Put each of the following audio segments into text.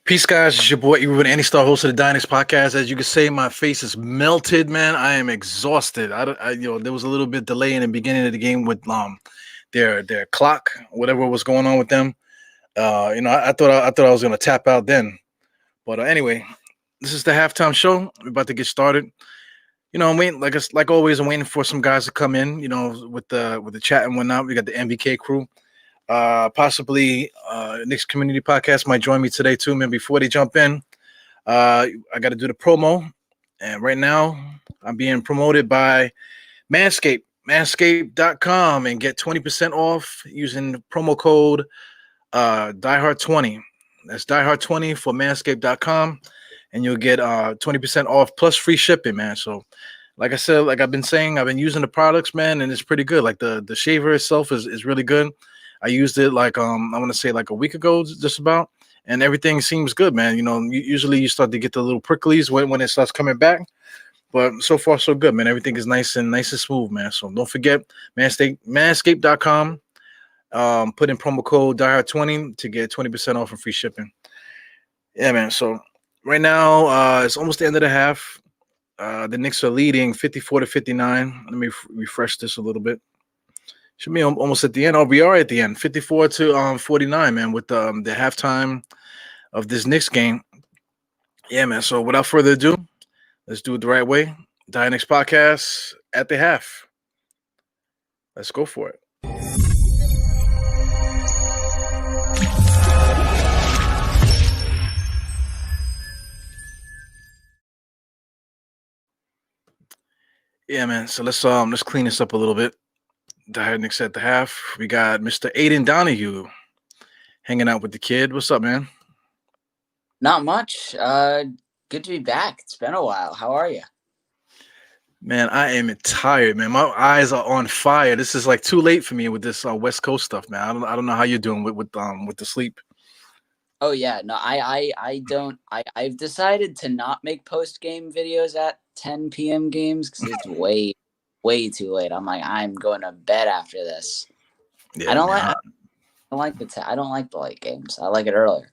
Peace, guys. It's your boy, Ruben, Any Star, host of the DiehardKnicks podcast. As you can say, my face is melted, man. I am exhausted. There was a little bit delay in the beginning of the game with their clock, whatever was going on with them. I thought I was gonna tap out then, but anyway, this is the halftime show. We're about to get started. I'm waiting, like always. I'm waiting for some guys to come in. With the chat and whatnot. We got the MBK crew. Possibly Knicks Community Podcast might join me today too, man. Before they jump in, I got to do the promo, and right now I'm being promoted by Manscaped.com, and get 20% off using the promo code DiehardKnicks20. That's DiehardKnicks20 for Manscaped.com, and you'll get 20% off plus free shipping, man. So, like I said, like I've been saying, I've been using the products, man, and it's pretty good. Like the shaver itself is really good. I used it I want to say like a week ago, just about, and everything seems good, man. Usually you start to get the little pricklies when it starts coming back, but so far so good, man. Everything is nice and smooth, man. So don't forget Manscaped.com. Put in promo code DiehardKnicks20 to get 20% off and free shipping. Yeah, man. So right now it's almost the end of the half. The Knicks are leading 54-59. Let me refresh this a little bit. Should be almost at the end. Oh, we are at the end, 54-49, man, with the halftime of this Knicks game. Yeah, man. So without further ado, let's do it the right way. DiehardKnicks podcast at the half. Let's go for it. Yeah, man. So let's clean this up a little bit. DiehardKnicks at the half. We got Mr. Aiden Donahue hanging out with the kid. What's up, man? Not much. Good to be back. It's been a while. How are you? Man, I am tired, man. My eyes are on fire. This is like too late for me with this West Coast stuff, man. I don't know how you're doing with the sleep. Oh yeah, no, I don't. I've decided to not make post game videos at 10 p.m. games because it's way too late. I'm going to bed after this. Yeah, I don't man. like I don't like the late games. I like it earlier.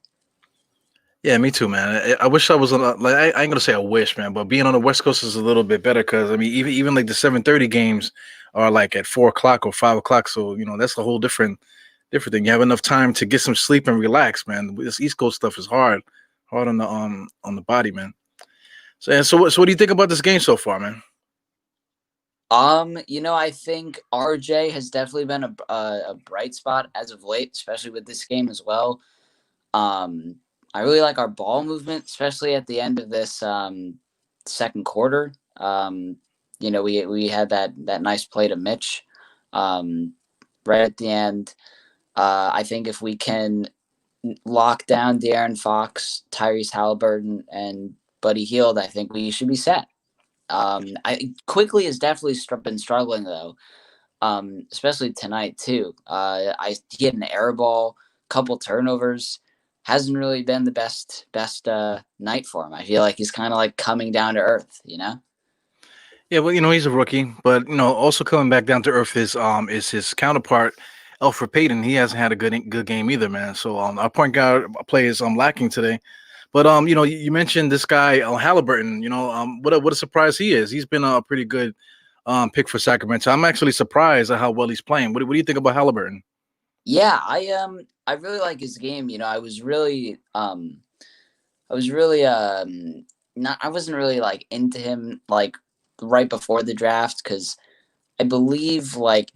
Yeah, me too, man. I wish I was on. I ain't gonna say I wish, man, but being on the West Coast is a little bit better because I mean, even like the 7:30 games are like at 4 o'clock or 5 o'clock. So that's a whole different thing. You have enough time to get some sleep and relax, man. This East Coast stuff is hard on the body, man. So what do you think about this game so far, man? I think RJ has definitely been a bright spot as of late, especially with this game as well. I really like our ball movement, especially at the end of this second quarter. We had that nice play to Mitch right at the end. I think if we can lock down De'Aaron Fox, Tyrese Halliburton, and Buddy Hield, I think we should be set. Quickly has definitely been struggling though, especially tonight too. He had an air ball, couple turnovers. Hasn't really been the best night for him. I feel like he's kind of like coming down to earth, Yeah, well, he's a rookie, but also coming back down to earth is his counterpart, Elfrid Payton. He hasn't had a good game either, man. So our point guard play is lacking today. But you mentioned this guy Halliburton. What a surprise he is. He's been a pretty good pick for Sacramento. I'm actually surprised at how well he's playing. What do you think about Halliburton? Yeah, I really like his game. I wasn't really like into him like right before the draft because I believe like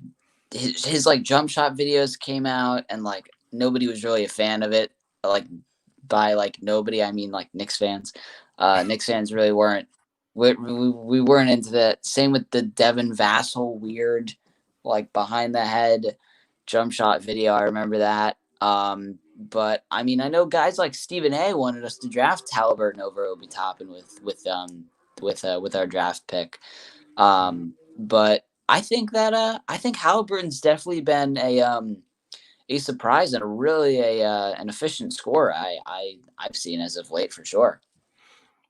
his like jump shot videos came out and like nobody was really a fan of it. Like by like nobody, I mean like Knicks fans. Knicks fans really weren't. We weren't into that. Same with the Devin Vassell weird like behind the head jump shot video. I remember that. But I mean, I know guys like Stephen A wanted us to draft Halliburton over Obi Toppin with our draft pick. But I think Halliburton's definitely been a surprise and a really an efficient scorer. I've seen as of late for sure.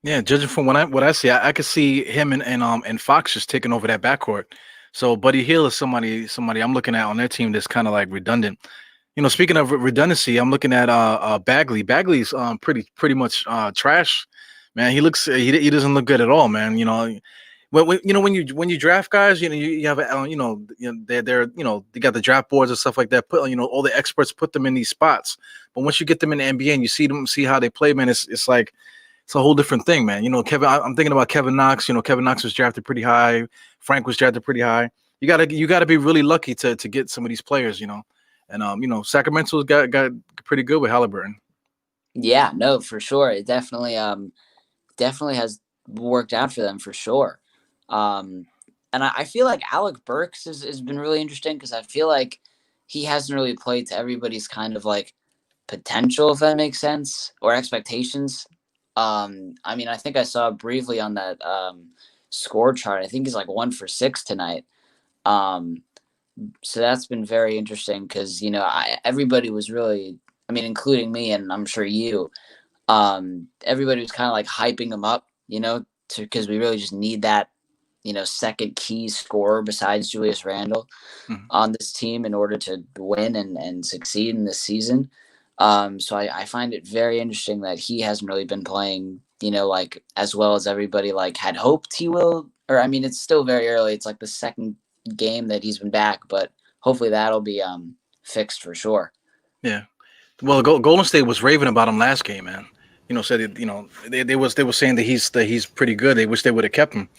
Yeah, judging from what I see, I could see him and Fox just taking over that backcourt. So Buddy Hield is somebody I'm looking at on their team that's kind of like redundant. Speaking of redundancy, I'm looking at Bagley. Bagley's pretty much trash, man. He doesn't look good at all, man. When you draft guys, you have they're they got the draft boards and stuff like that. All the experts put them in these spots, but once you get them in the NBA and you see how they play, man, it's like it's a whole different thing, man. I'm thinking about Kevin Knox. Kevin Knox was drafted pretty high. Frank was drafted pretty high. You gotta be really lucky to get some of these players, And Sacramento's got pretty good with Halliburton. Yeah, no, for sure. It definitely has worked out for them for sure. And I feel like Alec Burks has been really interesting because I feel like he hasn't really played to everybody's kind of like potential, if that makes sense, or expectations. I think I saw briefly on that score chart. I think he's like 1 for 6 tonight. So that's been very interesting because everybody was really, including me and I'm sure you, everybody was kind of like hyping him up, because we really just need that, second key scorer besides Julius Randle on this team in order to win and succeed in this season. So I find it very interesting that he hasn't really been playing, like as well as everybody like had hoped he will. Or it's still very early. It's like the second game that he's been back, but hopefully that'll be fixed for sure. Yeah. Well, Golden State was raving about him last game, man. Said they were saying that he's pretty good. They wish they would have kept him.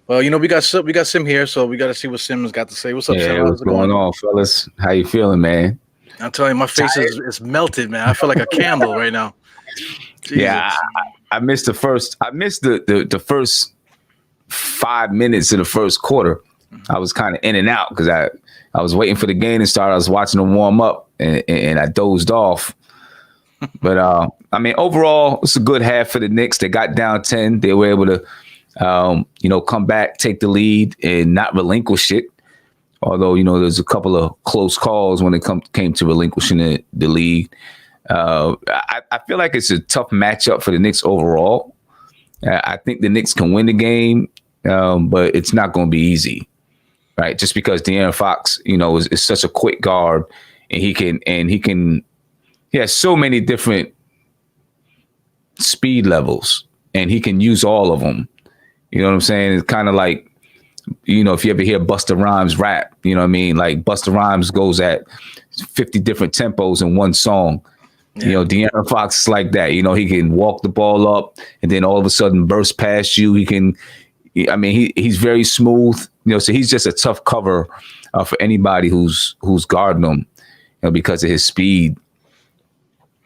Well, we got Sim here, so we got to see what Sim's got to say. What's up, Sim? What's going on, fellas? How you feeling, man? I'm telling you, my face is melted, man. I feel like a candle right now. Jesus. Yeah, I missed the first 5 minutes of the first quarter. I was kind of in and out because I was waiting for the game to start. I was watching them warm up and I dozed off. But overall, it's a good half for the Knicks. They got down 10. They were able to, come back, take the lead, and not relinquish it. Although there's a couple of close calls when it came to relinquishing the lead. I feel like it's a tough matchup for the Knicks overall. I think the Knicks can win the game, but it's not going to be easy. Right, just because De'Aaron Fox, is such a quick guard, and he has so many different speed levels, and he can use all of them. You know what I'm saying? It's kind of like, if you ever hear Busta Rhymes rap, like Busta Rhymes goes at 50 different tempos in one song. Yeah. De'Aaron Fox is like that. He can walk the ball up and then all of a sudden burst past you. He can. He's very smooth, so he's just a tough cover for anybody who's guarding him, because of his speed.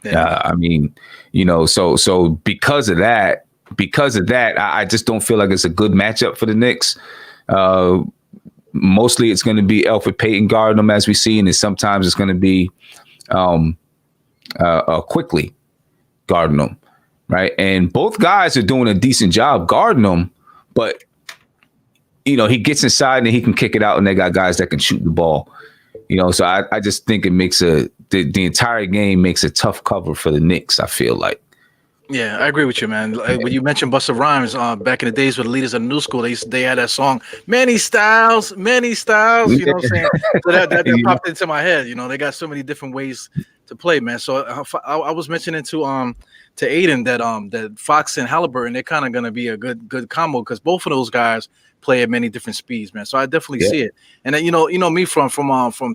Yeah. So because of that, I just don't feel like it's a good matchup for the Knicks. Mostly it's going to be Elfrid Payton guarding them, as we see, and then sometimes it's going to be Quickly guarding them, right? And both guys are doing a decent job guarding them. But, he gets inside and he can kick it out, and they got guys that can shoot the ball. So I just think it makes the entire game makes a tough cover for the Knicks, I feel like. Yeah, I agree with you, man. When you mentioned Busta Rhymes, back in the days with the Leaders of the New School, they had that song, Many Styles, Many Styles, you know what I'm saying? So that popped into my head. They got so many different ways to play, man. So I was mentioning to Aiden that Fox and Halliburton, they're kind of going to be a good combo because both of those guys play at many different speeds, man. So I definitely see it. And then, me from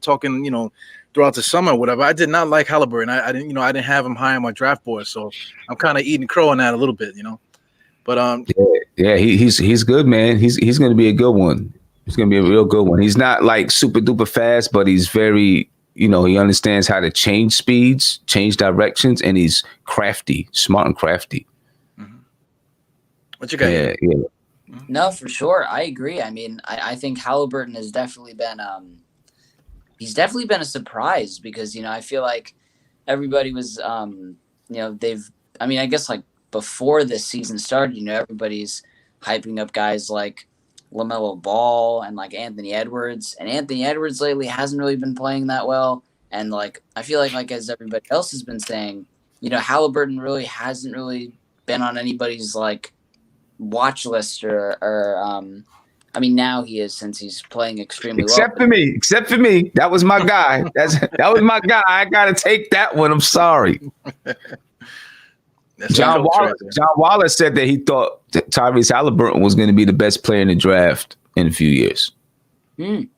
talking, throughout the summer, whatever. I did not like Halliburton. I didn't have him high on my draft board, so I'm kind of eating crow on that a little bit, But he's good, man. He's going to be a good one. He's going to be a real good one. He's not like super duper fast, but he's very, he understands how to change speeds, change directions, and he's crafty, smart and crafty. Mm-hmm. What you got? Yeah. No, for sure. I agree. I think Halliburton has definitely been he's definitely been a surprise because, I feel like everybody was, I guess like before this season started, everybody's hyping up guys like LaMelo Ball and like Anthony Edwards. And Anthony Edwards lately hasn't really been playing that well. And like, I feel like as everybody else has been saying, Halliburton really hasn't really been on anybody's like watch list or I mean, now he is since he's playing extremely Except well. Except for me. That was my guy. That was my guy. I gotta take that one. I'm sorry. John Wallace said that he thought that Tyrese Halliburton was going to be the best player in the draft in a few years. You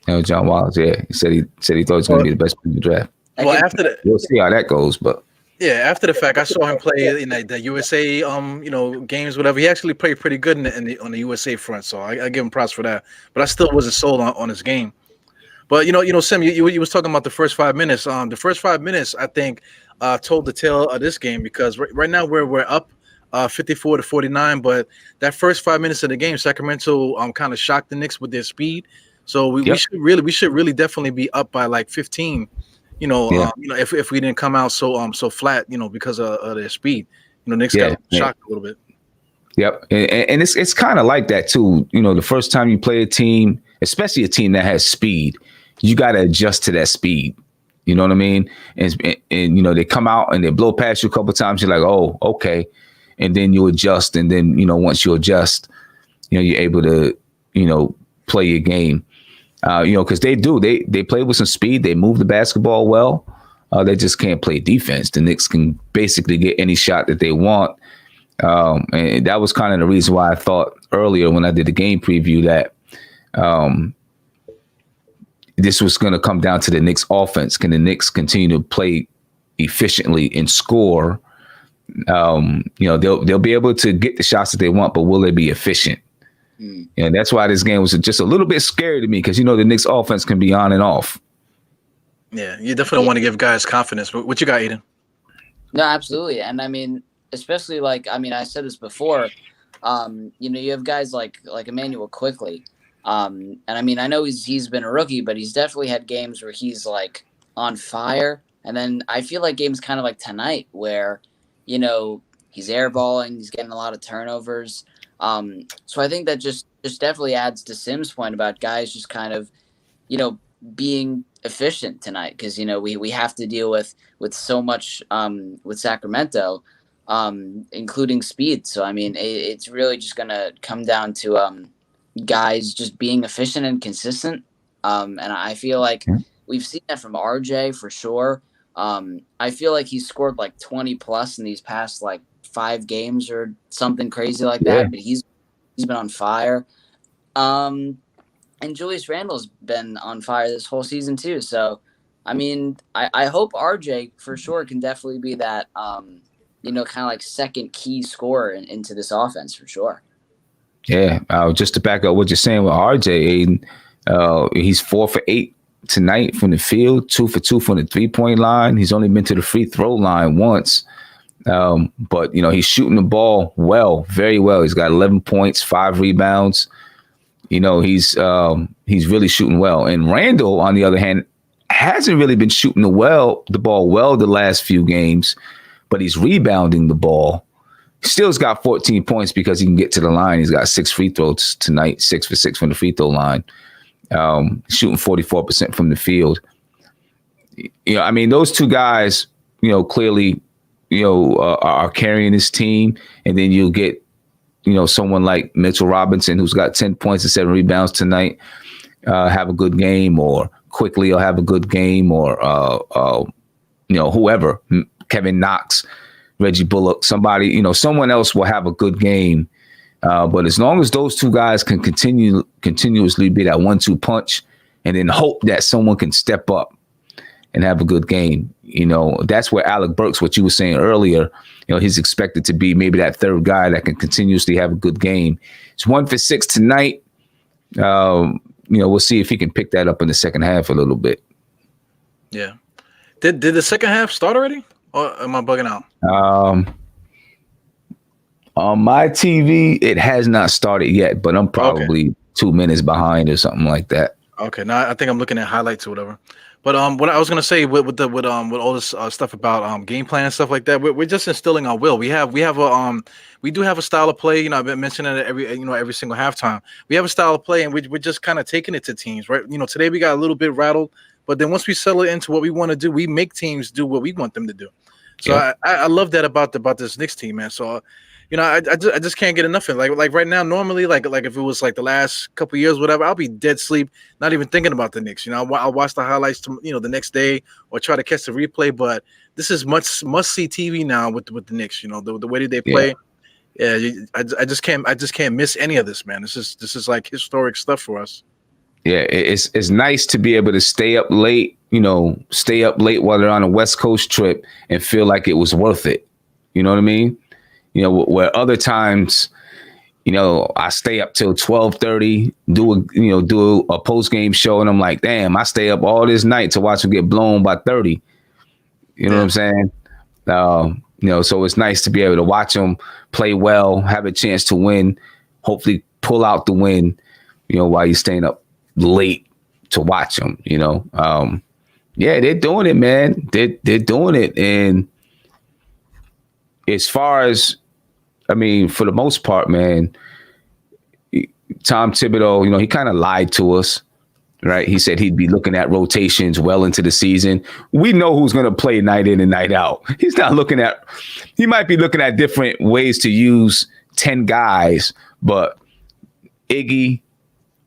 know, John Wallace, yeah, he said he thought he was going to be the best player in the draft. Well, after that, we'll see how that goes, but. Yeah, after the fact, I saw him play in the USA, games, whatever. He actually played pretty good on the USA front, so I give him props for that. But I still wasn't sold on his game. But Sim, you was talking about the first 5 minutes. The first 5 minutes, I think, told the tale of this game because right now we're up 54-49, but that first 5 minutes of the game, Sacramento kind of shocked the Knicks with their speed. So we should really definitely be up by like 15. If we didn't come out so flat, because of their speed, Knicks got shocked a little bit. Yep, and it's kind of like that too. The first time you play a team, especially a team that has speed, you got to adjust to that speed. You know what I mean? And they come out and they blow past you a couple of times. You're like, oh, okay, and then you adjust, and then once you adjust, you're able to play your game. Because they play with some speed. They move the basketball well. They just can't play defense. The Knicks can basically get any shot that they want. And that was kind of the reason why I thought earlier when I did the game preview that this was going to come down to the Knicks offense. Can the Knicks continue to play efficiently and score? They'll be able to get the shots that they want, but will they be efficient? And that's why this game was just a little bit scary to me because, the Knicks offense can be on and off. Yeah, you definitely want to give guys confidence. What you got, Aiden? No, absolutely. And I mean, especially I said this before, you have guys like Emmanuel Quickly. And I mean, I know he's been a rookie, but he's definitely had games where he's like on fire. And then I feel like games kind of like tonight where, he's airballing, he's getting a lot of turnovers. So I think that just definitely adds to Sim's point about guys just kind of, being efficient tonight because, we have to deal with so much with Sacramento, including speed. So, I mean, it's really just going to come down to guys just being efficient and consistent. And I feel like we've seen that from RJ for sure. I feel like he scored like 20 plus in these past like 5 games or something crazy like that, but he's been on fire. And Julius Randle's been on fire this whole season too. So, I mean, I hope RJ for sure can definitely be that, kind of like second key scorer into this offense for sure. Yeah, just to back up what you're saying with RJ, Aiden, he's 4 for 8 tonight from the field, 2 for 2 from the 3-point line. He's only been to the free throw line once. But he's shooting the ball well, very well. He's got 11 points, 5 rebounds. He's really shooting well. And Randle, on the other hand, hasn't really been shooting the ball well the last few games, but he's rebounding the ball. Still's got 14 points because he can get to the line. He's got 6 free throws tonight, 6 for 6 from the free throw line. Shooting 44% from the field. I mean, those two guys, clearly, are carrying this team. And then you'll get, someone like Mitchell Robinson, who's got 10 points and 7 rebounds tonight, have a good game, or Quickly will have a good game, or, whoever, Kevin Knox, Reggie Bullock, somebody, someone else will have a good game. But as long as those two guys can continuously be that 1-2 punch and then hope that someone can step up and have a good game, that's where Alec Burks, what you were saying earlier, he's expected to be maybe that third guy that can continuously have a good game. It's 1 for 6 tonight. We'll see if he can pick that up in the second half a little bit. Yeah. Did the second half start already? Or am I bugging out? On my TV, it has not started yet, but I'm probably 2 minutes behind or something like that. Okay, now I think I'm looking at highlights or whatever. But what I was gonna say with all this stuff about game plan and stuff like that, we're just instilling our will. We do have a style of play. I've been mentioning it every single halftime. We have a style of play, and we're just kind of taking it to teams, right? Today we got a little bit rattled, but then once we settle into what we want to do, we make teams do what we want them to do. So I love that about this Knicks team, man. So I just can't get enough of it. Like right now, normally, like if it was like the last couple of years, whatever, I'll be dead sleep, not even thinking about the Knicks. I'll watch the highlights, the next day or try to catch the replay. But this is must see TV now with the Knicks. The way that they play. Yeah, I just can't miss any of this, man. This is like historic stuff for us. Yeah, it's nice to be able to stay up late while they're on a West Coast trip and feel like it was worth it. You know what I mean? Where other times, I stay up till 12:30, do a post game show, and I'm like, damn, I stay up all this night to watch them get blown by 30. You know what I'm saying? So it's nice to be able to watch them play well, have a chance to win, hopefully pull out the win, while you're staying up late to watch them. They're doing it, man. They're doing it, and as far as, for the most part, man, Tom Thibodeau, he kind of lied to us, right? He said he'd be looking at rotations well into the season. We know who's going to play night in and night out. He might be looking at different ways to use 10 guys, but Iggy,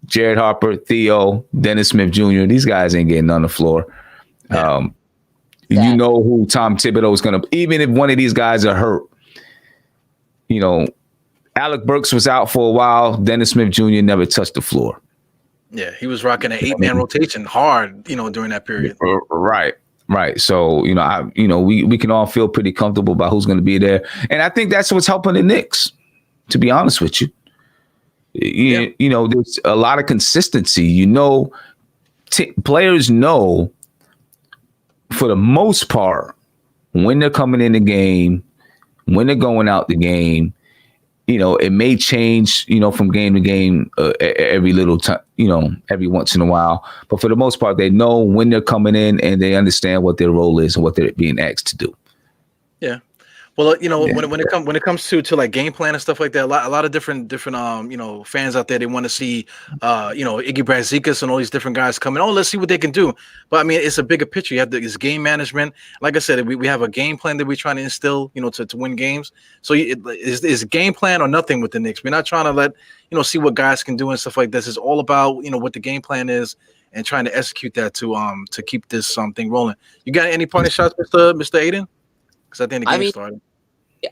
Jared Harper, Theo, Dennis Smith Jr., these guys ain't getting on the floor. You know who Tom Thibodeau is going to, even if one of these guys are hurt. Alec Burks was out for a while. Dennis Smith Jr. never touched the floor. Yeah, he was rocking an 8-man rotation hard, during that period. Right. So, we can all feel pretty comfortable about who's going to be there. And I think that's what's helping the Knicks, to be honest with you. There's a lot of consistency. Players know, for the most part, when they're coming in the game, when they're going out the game. It may change, from game to game every little time, every once in a while. But for the most part, they know when they're coming in and they understand what their role is and what they're being asked to do. Yeah. Well, when it comes to like game plan and stuff like that, a lot of different fans out there, they want to see Iggy Brazdeikis and all these different guys coming. Oh, let's see what they can do. But it's a bigger picture. You have this game management. Like I said, we have a game plan that we're trying to instill, to win games. So it's game plan or nothing with the Knicks. We're not trying to see what guys can do and stuff like this. It's all about what the game plan is and trying to execute that to keep this thing rolling. You got any parting shots, Mr. Aiden? Because I think the game started.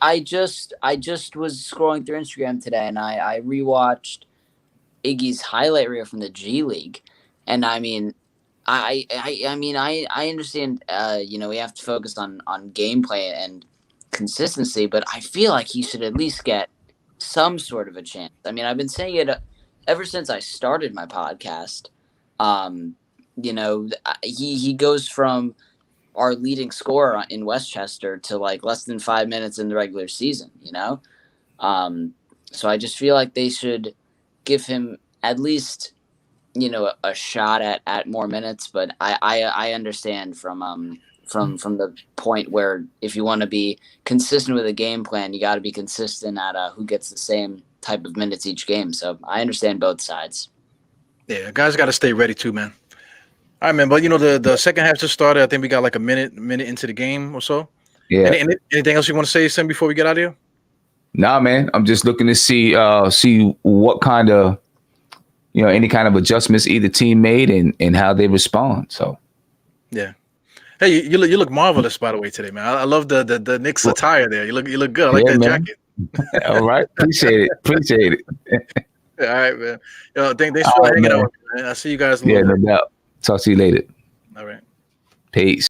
I just was scrolling through Instagram today, and I rewatched Iggy's highlight reel from the G League, and I understand. We have to focus on gameplay and consistency, but I feel like he should at least get some sort of a chance. I've been saying it ever since I started my podcast. He goes from our leading scorer in Westchester to like less than 5 minutes in the regular season, So I just feel like they should give him at least, a shot at more minutes. But I understand from the point where if you want to be consistent with a game plan, you got to be consistent at who gets the same type of minutes each game. So I understand both sides. Yeah, guys got to stay ready too, man. All right, man. But the second half just started. I think we got like a minute into the game or so. Yeah. Anything else you want to say, Sam, before we get out of here? Nah, man. I'm just looking to see what kind of any kind of adjustments either team made and how they respond. So. Yeah. Hey, you look marvelous, by the way, today, man. I love the Knicks attire there. You look good. I like that man. jacket. All right, appreciate it. All right, man. Thanks for hanging out, man. I'll see you guys later. Yeah, no doubt. Talk to you later. All right. Peace.